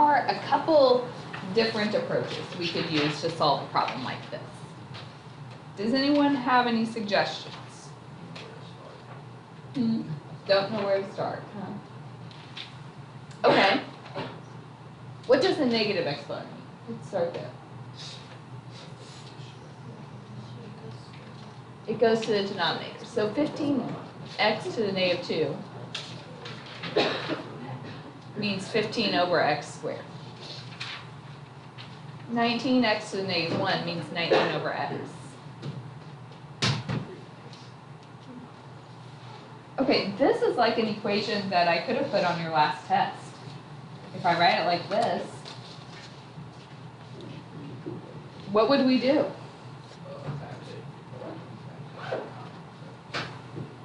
are a couple different approaches we could use to solve a problem like this. Does anyone have any suggestions? Don't know where to start, huh? Okay. What does a negative exponent mean? Let's start there. It goes to the denominator. So 15x to the negative 2 means 15 over x squared. 19x to the negative 1 means 19 over x. Okay, this is like an equation that I could have put on your last test. If I write it like this, what would we do?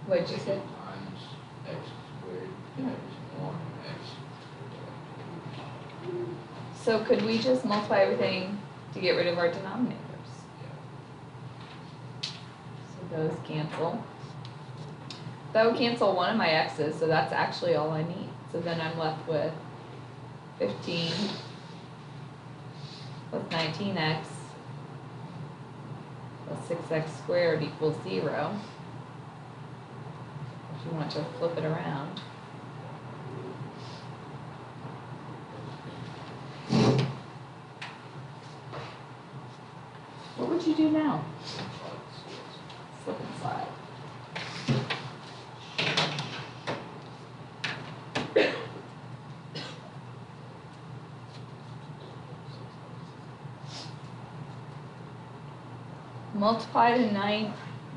What'd you say? Times x squared times 1x. So could we just multiply everything to get rid of our denominators? So those cancel. That would cancel one of my x's, so that's actually all I need. So then I'm left with 15 plus 19x plus 6x squared equals 0. If you want to flip it around. What would you do now? Flip and slide. Multiply to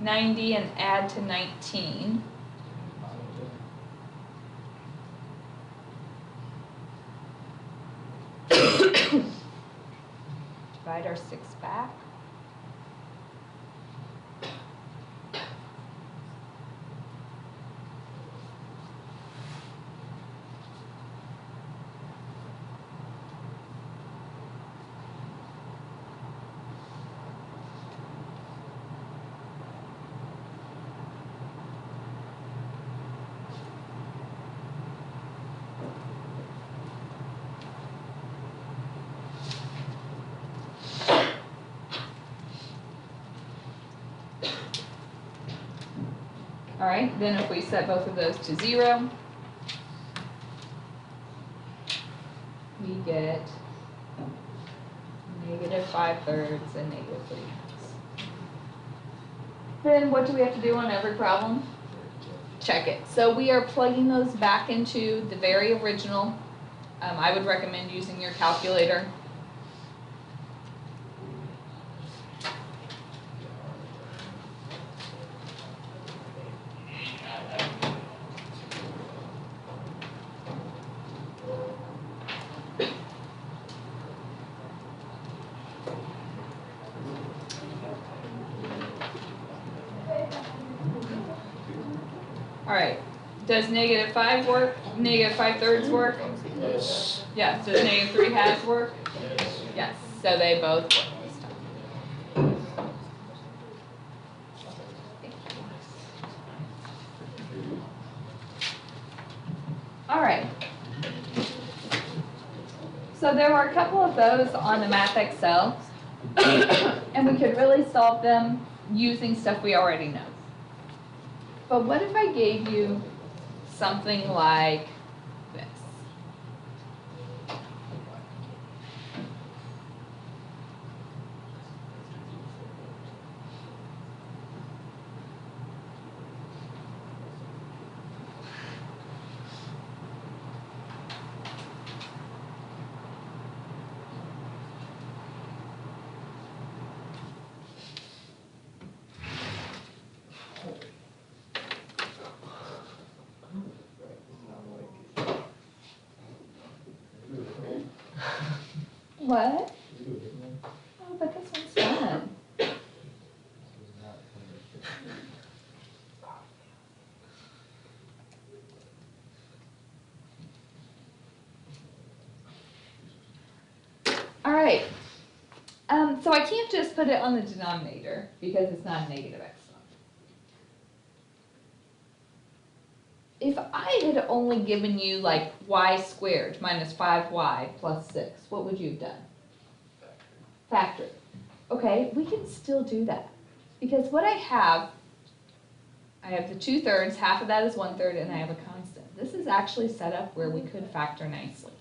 90 and add to 19. Divide our 6 back. All right, then if we set both of those to 0, we get negative 5/3 and negative 3/2. Then what do we have to do on every problem? Check it. So we are plugging those back into the very original. I would recommend using your calculator. All right, does negative 5 work? Negative 5/3 work? Yes. Yes, does negative 3/2 work? Yes. Yes, so they both work this time. All right. So there were a couple of those on the Math Excel, and we could really solve them using stuff we already know. But what if I gave you something like this? What? Oh, but this one's fun. All right. So I can't just put it on the denominator because it's not a negative exponent. If I had only given you like y squared minus 5y plus 6, what would you have done? Factor. Okay, we can still do that. Because what I have the 2/3, half of that is 1/3, and I have a constant. This is actually set up where we could factor nicely.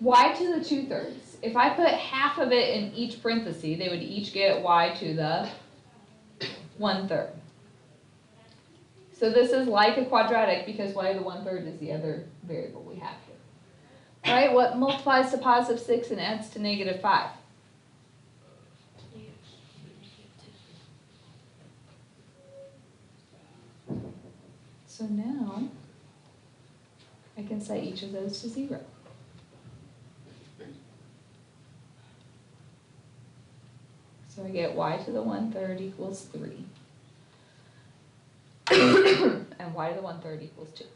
Y to the 2/3. If I put half of it in each parenthesis, they would each get y to the 1/3. So this is like a quadratic because y to the 1/3 is the other variable we have here. All right, what multiplies to positive 6 and adds to negative 5? So now I can set each of those to 0. So I get y to the 1/3 equals 3. And y to the 1/3 equals 2.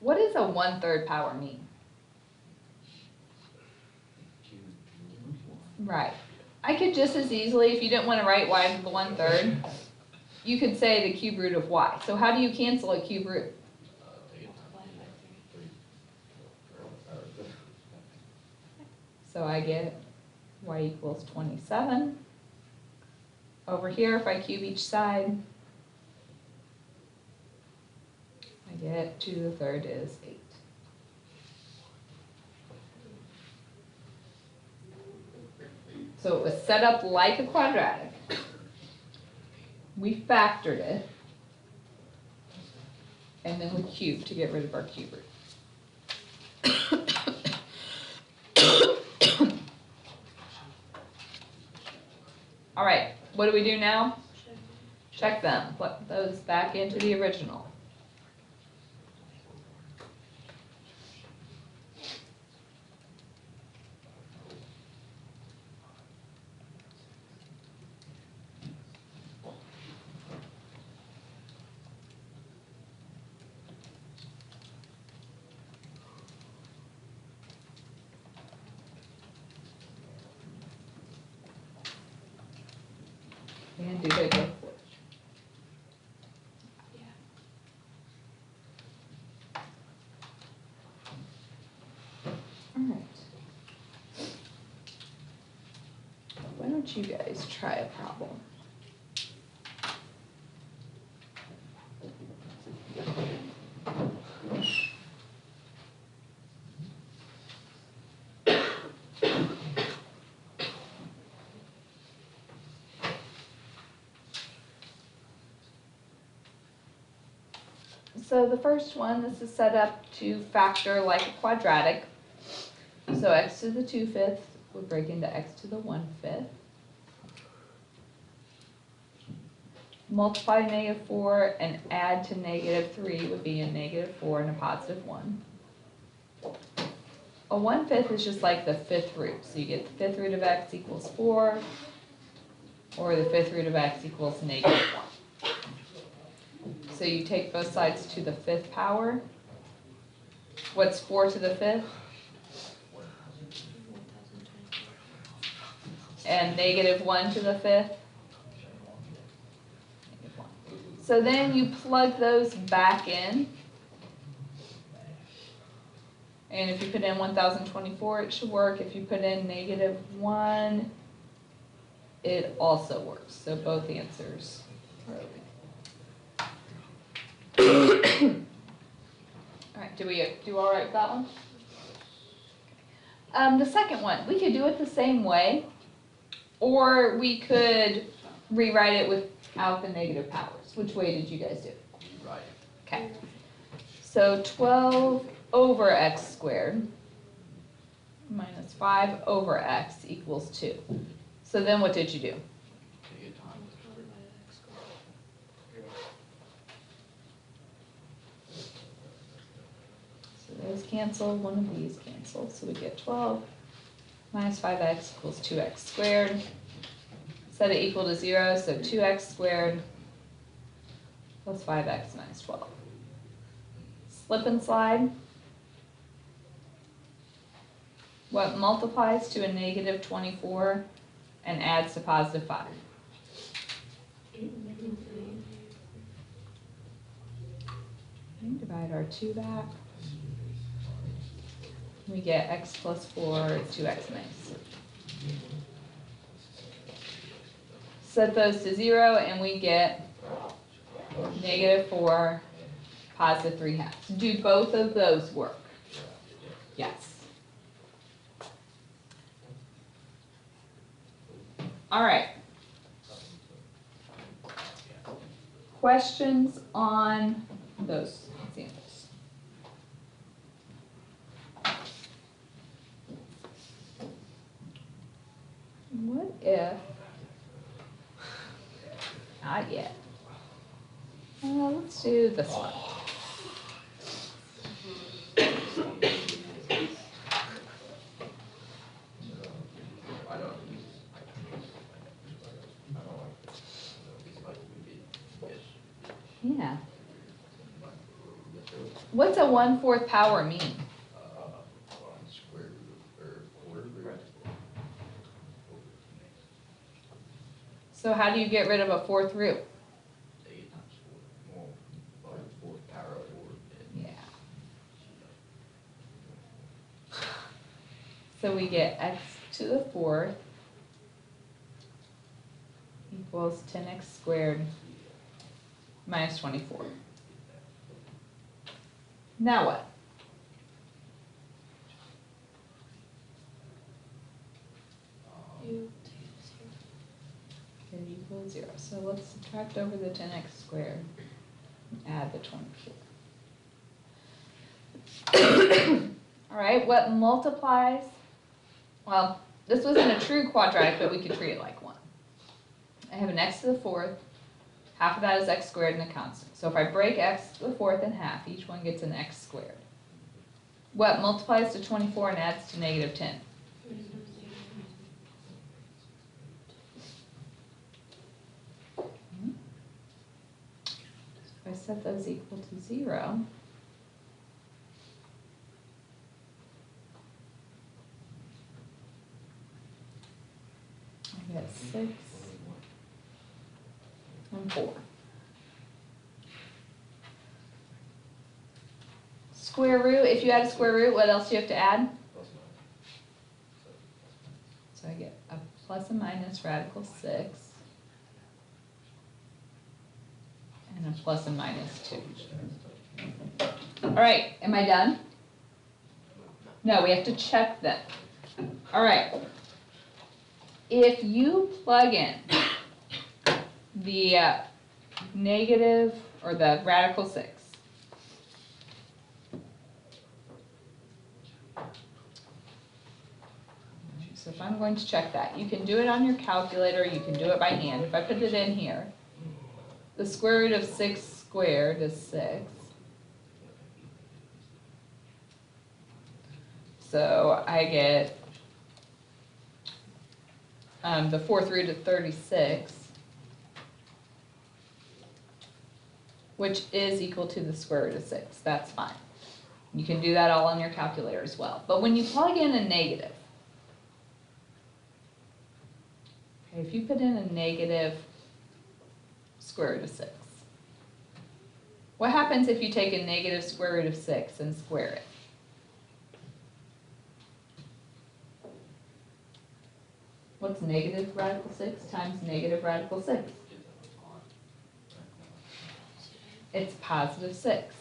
What does a 1/3 power mean? Right. I could just as easily, if you didn't want to write y to the 1/3, you could say the cube root of y. So how do you cancel a cube root? So I get y equals 27. Over here, if I cube each side, I get 2 to the 3rd is 8. So it was set up like a quadratic. We factored it. And then we cubed to get rid of our cube root. All right, what do we do now? Check them, put those back into the original. And do they both work? All right. Why don't you guys try a problem? So the first one, this is set up to factor like a quadratic. So x to the 2/5 would break into x to the 1/5. Multiply -4 and add to -3 would be a -4 and a +1. A 1/5 is just like the 5th root. So you get the 5th root of x equals 4, or the 5th root of x equals -1. So you take both sides to the 5th power. What's 4 to the 5th? And -1 to the 5th? So then you plug those back in. And if you put in 1024, it should work. If you put in -1, it also works. So both answers are okay. All right, do we do all right with that one? The second one, we could do it the same way, or we could rewrite it without the negative powers. Which way did you guys do it? Right. Okay. So 12 over x squared minus 5 over x equals 2. So then what did you do? Those cancel, one of these cancels, so we get 12 minus 5x equals 2x squared. Set it equal to 0, so 2x squared plus 5x minus 12. Slip and slide. What multiplies to a -24 and adds to +5? Okay, divide our 2 back. We get x plus 4 is 2x nice. Set those to 0 and we get -4, +3/2. Do both of those work? Yes. All right. Questions on those examples? What if, not yet. Let's do this one. Yeah. What's a 1/4 power mean? Square root or quarter root. So how do you get rid of a 4th root? Negative times 4. Well, 4th power of 4. Yeah. So we get x to the 4th equals 10x squared minus 24. Now what? It equals 0. So let's subtract over the 10x squared and add the 24. All right, what multiplies? Well, this wasn't a true quadratic, but we could treat it like one. I have an x to the 4th. Half of that is x squared and a constant. So if I break x to the 4th in half, each one gets an x squared. What multiplies to 24 and adds to -10? If I set those equal to 0, I get 6 and 4. Square root, if you add a square root, what else do you have to add? So I get a plus and minus radical 6 and a plus and minus 2. All right, am I done? No, we have to check them. All right. If you plug in the negative or the radical 6, so if I'm going to check that, you can do it on your calculator, you can do it by hand. If I put it in here, the square root of 6 squared is 6. So I get the 4th root of 36, which is equal to the square root of 6. That's fine. You can do that all on your calculator as well. But when you plug in a negative, okay, if you put in a negative square root of 6, what happens if you take a negative square root of 6 and square it? What's negative radical 6 times negative radical 6? It's positive 6.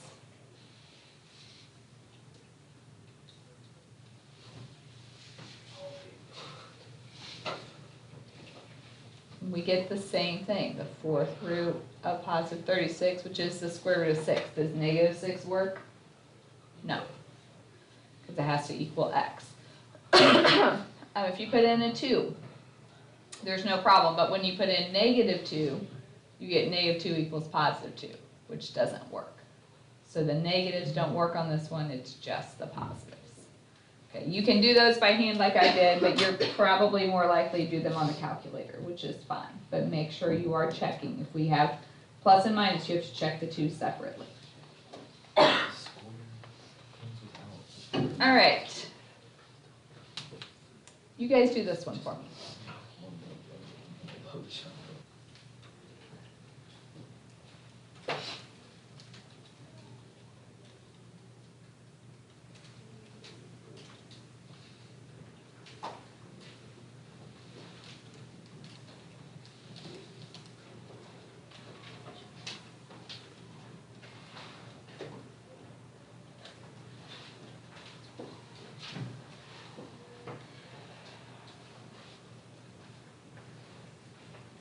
We get the same thing, the 4th root of positive 36, which is the square root of 6. Does negative 6 work? No, because it has to equal x. If you put in a 2, there's no problem, but when you put in negative 2, you get negative 2 equals positive 2, which doesn't work. So the negatives don't work on this one, it's just the positives. Okay, you can do those by hand like I did, but you're probably more likely to do them on the calculator, which is fine. But make sure you are checking. If we have plus and minus, you have to check the two separately. All right. You guys do this one for me.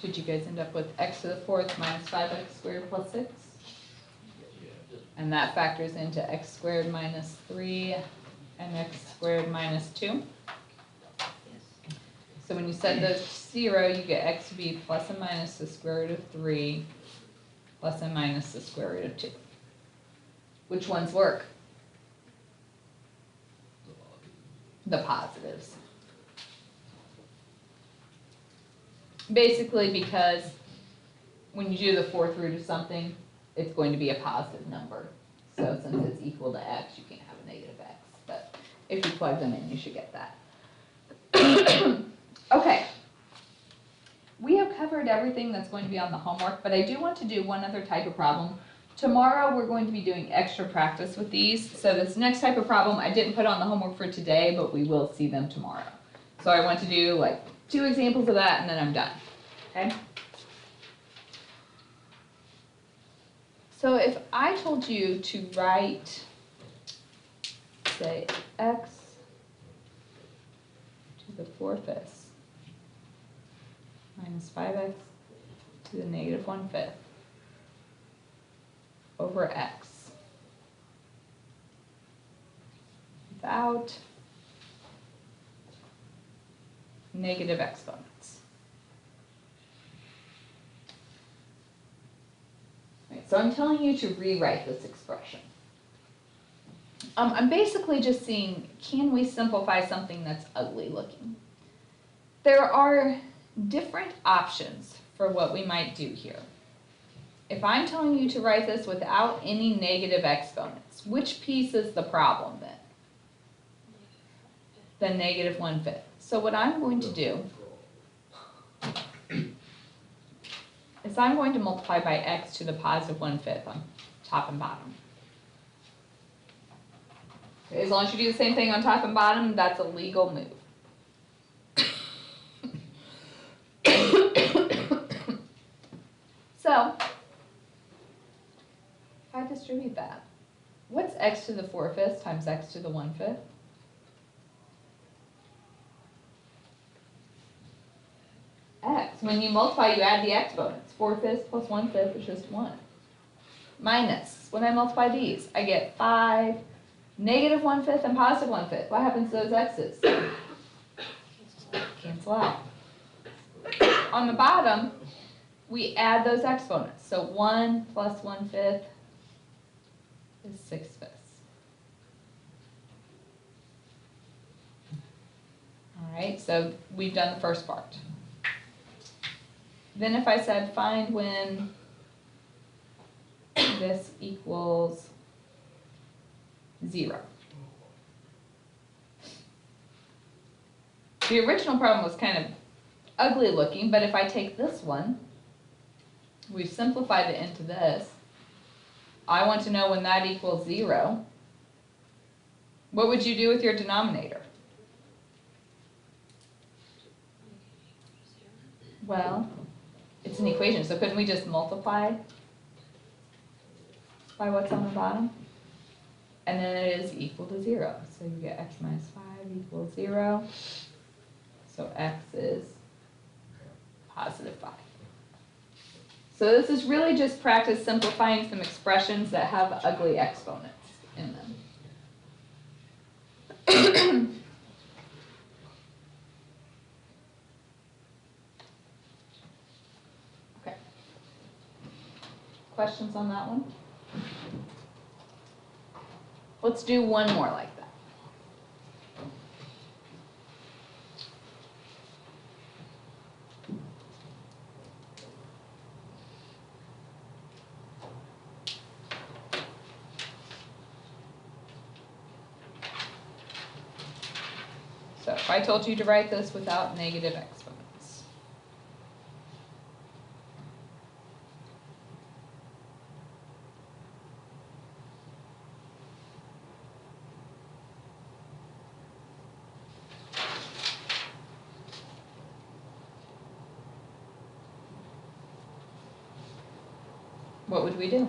Did you guys end up with x to the fourth minus 5x squared plus 6? Yeah, just, And that factors into x squared minus 3 and x squared minus 2. So when you set those to 0, you get x to be plus and minus the square root of 3 plus and minus the square root of 2. Which ones work? The positives. Basically because when you do the fourth root of something, it's going to be a positive number. So since it's equal to x, you can't have a negative x. But if you plug them in, you should get that. Okay. We have covered everything that's going to be on the homework, but I do want to do one other type of problem. Tomorrow, we're going to be doing extra practice with these. So this next type of problem, I didn't put on the homework for today, but we will see them tomorrow. So I want to do like 2 examples of that, and then I'm done. Okay? So if I told you to write, say, x to the 4/5 minus 5x to the negative 1/5 over x without negative exponents. Right, so I'm telling you to rewrite this expression. I'm basically just seeing, can we simplify something that's ugly looking? There are different options for what we might do here. If I'm telling you to write this without any negative exponents, which piece is the problem then? The negative 1/5. So what I'm going to do is I'm going to multiply by x to the positive 1/5 on top and bottom. Okay, as long as you do the same thing on top and bottom, that's a legal move. So, if I distribute that, what's x to the 4/5 times x to the 1/5? X. When you multiply, you add the exponents. 4/5 plus 1/5 is just 1. Minus, when I multiply these, I get 5, negative 1/5, and positive 1/5. What happens to those x's? Cancel out. On the bottom, we add those exponents. So 1 plus 1/5 is 6/5. All right, so we've done the first part. Then if I said find when this equals 0. The original problem was kind of ugly looking, but if I take this one, we've simplified it into this. I want to know when that equals 0. What would you do with your denominator? Well, it's an equation, so couldn't we just multiply by what's on the bottom? And then it is equal to 0. So you get x minus 5 equals 0. So x is positive 5. So this is really just practice simplifying some expressions that have ugly exponents in them. Okay. Questions on that one? Let's do one more like that. So if I told you to write this without negative exponents. What would we do?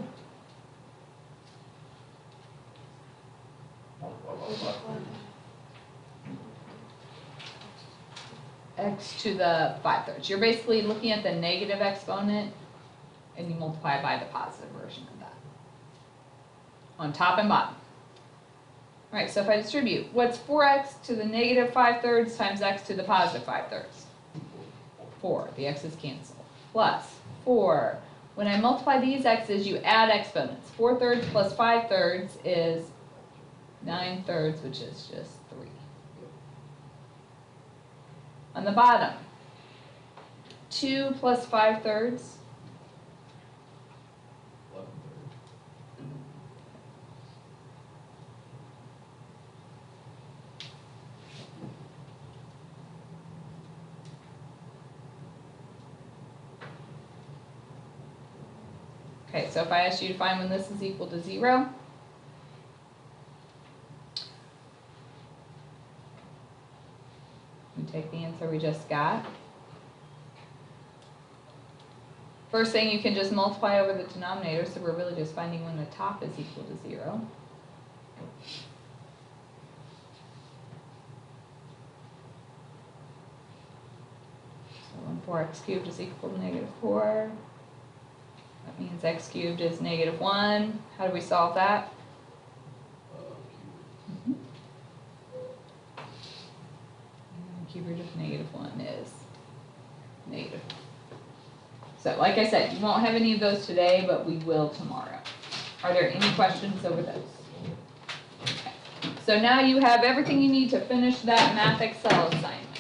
x to the 5/3. You're basically looking at the negative exponent and you multiply by the positive version of that. On top and bottom. All right, so if I distribute, what's 4x to the negative 5/3 times x to the positive 5/3? 4, the x's cancel. Plus 4. When I multiply these x's, you add exponents. 4/3 plus 5/3 is 9/3, which is just 3. On the bottom, 2 plus 5/3, 11/3. okay, so if I ask you to find when this is equal to 0, we take the answer we just got. First thing, you can just multiply over the denominator, so we're really just finding when the top is equal to 0. So when 4x cubed is equal to negative 4, that means x cubed is negative 1. How do we solve that? Cube root of negative 1 is negative. So like I said, you won't have any of those today, but we will tomorrow. Are there any questions over those? Okay. So now you have everything you need to finish that Math Excel assignment.